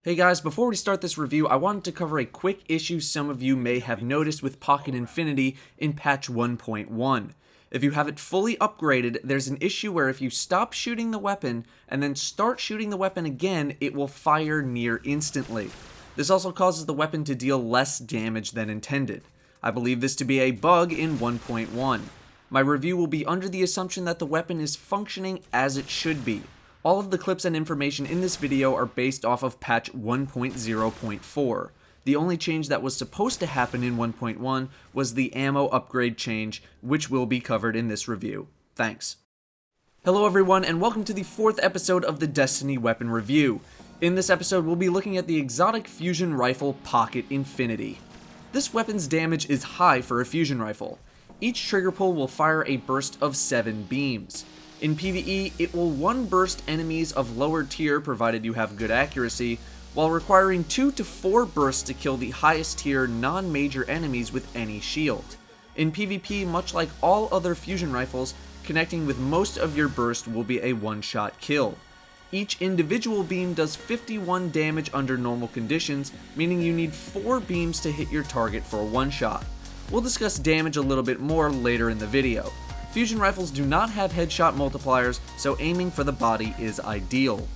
Hey guys, before we start this review, I wanted to cover a quick issue some of you may have noticed with Pocket Infinity in patch 1.1. If you have it fully upgraded, there's an issue where if you stop shooting the weapon and then start shooting the weapon again, it will fire near instantly. This also causes the weapon to deal less damage than intended. I believe this to be a bug in 1.1. My review will be under the assumption that the weapon is functioning as it should be. All of the clips and information in this video are based off of patch 1.0.4. The only change that was supposed to happen in 1.1 was the ammo upgrade change, which will be covered in this review. Thanks. Hello everyone, and welcome to the 4th episode of the Destiny Weapon Review. In this episode, we'll be looking at the exotic fusion rifle Pocket Infinity. This weapon's damage is high for a fusion rifle. Each trigger pull will fire a burst of 7 beams. In PvE, it will one-burst enemies of lower tier provided you have good accuracy, while requiring 2 to 4 bursts to kill the highest tier non-major enemies with any shield. In PvP, much like all other fusion rifles, connecting with most of your burst will be a one-shot kill. Each individual beam does 51 damage under normal conditions, meaning you need 4 beams to hit your target for a one-shot. We'll discuss damage a little bit more later in the video. Fusion rifles do not have headshot multipliers, so aiming for the body is ideal.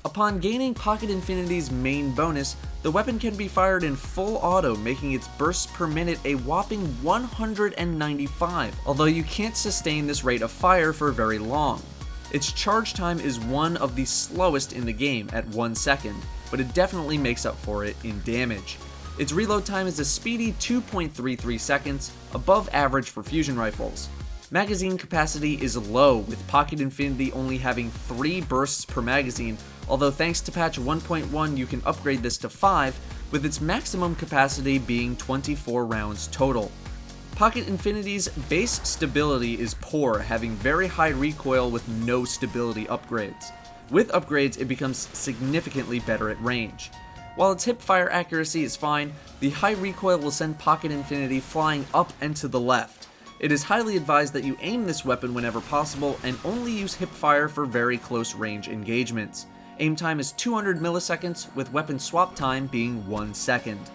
Upon gaining Pocket Infinity's main bonus, the weapon can be fired in full auto, making its bursts per minute a whopping 195, although you can't sustain this rate of fire for very long. Its charge time is one of the slowest in the game at 1 second, but it definitely makes up for it in damage. Its reload time is a speedy 2.33 seconds, above average for fusion rifles. Magazine capacity is low, with Pocket Infinity only having 3 bursts per magazine, although thanks to patch 1.1 you can upgrade this to 5, with its maximum capacity being 24 rounds total. Pocket Infinity's base stability is poor, having very high recoil with no stability upgrades. With upgrades, it becomes significantly better at range. While its hip-fire accuracy is fine, the high recoil will send Pocket Infinity flying up and to the left. It is highly advised that you aim this weapon whenever possible and only use hip-fire for very close range engagements. Aim time is 200 milliseconds, with weapon swap time being 1 second.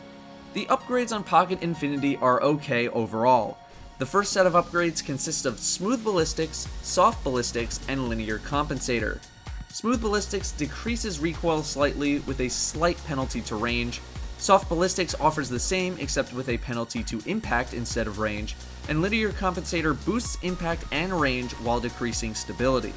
The upgrades on Pocket Infinity are okay overall. The first set of upgrades consists of Smooth Ballistics, Soft Ballistics, and Linear Compensator. Smooth Ballistics decreases recoil slightly with a slight penalty to range. Soft Ballistics offers the same except with a penalty to impact instead of range, and Linear Compensator boosts impact and range while decreasing stability.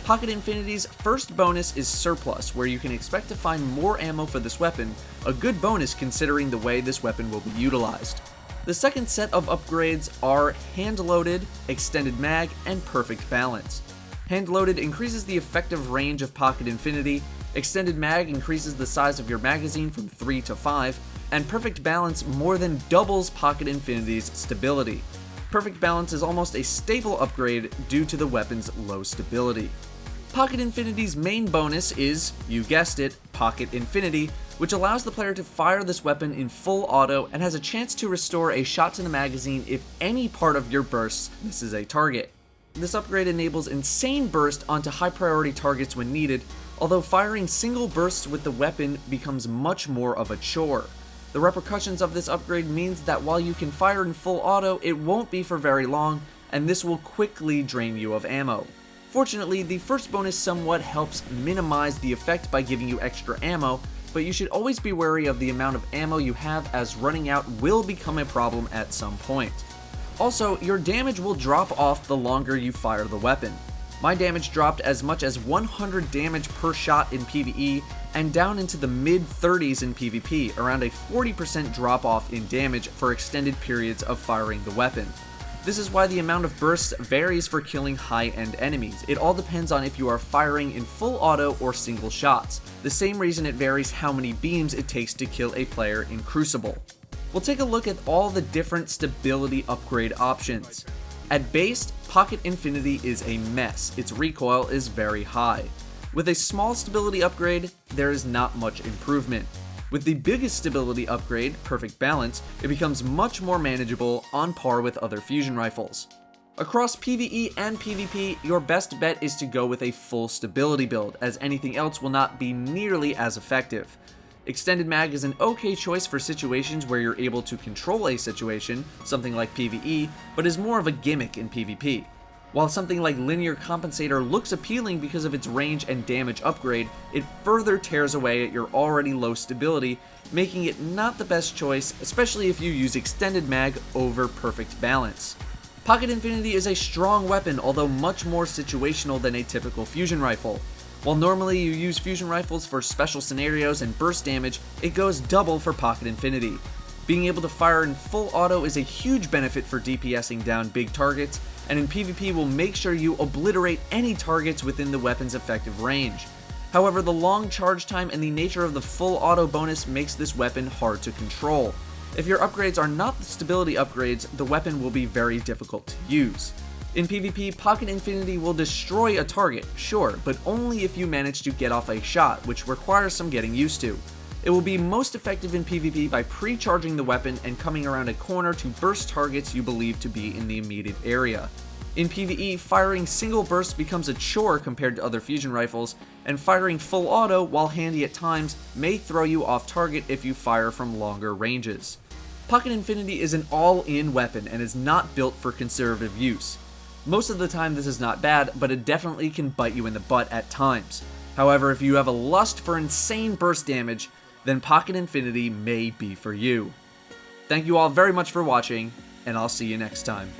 Pocket Infinity's first bonus is Surplus, where you can expect to find more ammo for this weapon, a good bonus considering the way this weapon will be utilized. The second set of upgrades are Hand-Loaded, Extended Mag, and Perfect Balance. Hand-Loaded increases the effective range of Pocket Infinity, Extended Mag increases the size of your magazine from 3 to 5, and Perfect Balance more than doubles Pocket Infinity's stability. Perfect Balance is almost a stable upgrade due to the weapon's low stability. Pocket Infinity's main bonus is, you guessed it, Pocket Infinity, which allows the player to fire this weapon in full auto and has a chance to restore a shot to the magazine if any part of your bursts misses a target. This upgrade enables insane burst onto high priority targets when needed, although firing single bursts with the weapon becomes much more of a chore. The repercussions of this upgrade means that while you can fire in full auto, it won't be for very long, and this will quickly drain you of ammo. Fortunately, the first bonus somewhat helps minimize the effect by giving you extra ammo, but you should always be wary of the amount of ammo you have, as running out will become a problem at some point. Also, your damage will drop off the longer you fire the weapon. My damage dropped as much as 100 damage per shot in PvE, and down into the mid-30s in PvP, around a 40% drop off in damage for extended periods of firing the weapon. This is why the amount of bursts varies for killing high-end enemies. It all depends on if you are firing in full auto or single shots. The same reason it varies how many beams it takes to kill a player in Crucible. We'll take a look at all the different stability upgrade options. At base, Pocket Infinity is a mess. Its recoil is very high. With a small stability upgrade, there is not much improvement. With the biggest stability upgrade, Perfect Balance, it becomes much more manageable, on par with other fusion rifles. Across PvE and PvP, your best bet is to go with a full stability build, as anything else will not be nearly as effective. Extended mag is an okay choice for situations where you're able to control a situation, something like PvE, but is more of a gimmick in PvP. While something like Linear Compensator looks appealing because of its range and damage upgrade, it further tears away at your already low stability, making it not the best choice, especially if you use Extended Mag over Perfect Balance. Pocket Infinity is a strong weapon, although much more situational than a typical fusion rifle. While normally you use fusion rifles for special scenarios and burst damage, it goes double for Pocket Infinity. Being able to fire in full auto is a huge benefit for DPSing down big targets, and in PvP will make sure you obliterate any targets within the weapon's effective range. However, the long charge time and the nature of the full auto bonus makes this weapon hard to control. If your upgrades are not the stability upgrades, the weapon will be very difficult to use. In PvP, Pocket Infinity will destroy a target, sure, but only if you manage to get off a shot, which requires some getting used to. It will be most effective in PvP by pre-charging the weapon and coming around a corner to burst targets you believe to be in the immediate area. In PvE, firing single bursts becomes a chore compared to other fusion rifles, and firing full auto, while handy at times, may throw you off target if you fire from longer ranges. Pocket Infinity is an all-in weapon and is not built for conservative use. Most of the time this is not bad, but it definitely can bite you in the butt at times. However, if you have a lust for insane burst damage, then Pocket Infinity may be for you. Thank you all very much for watching, and I'll see you next time.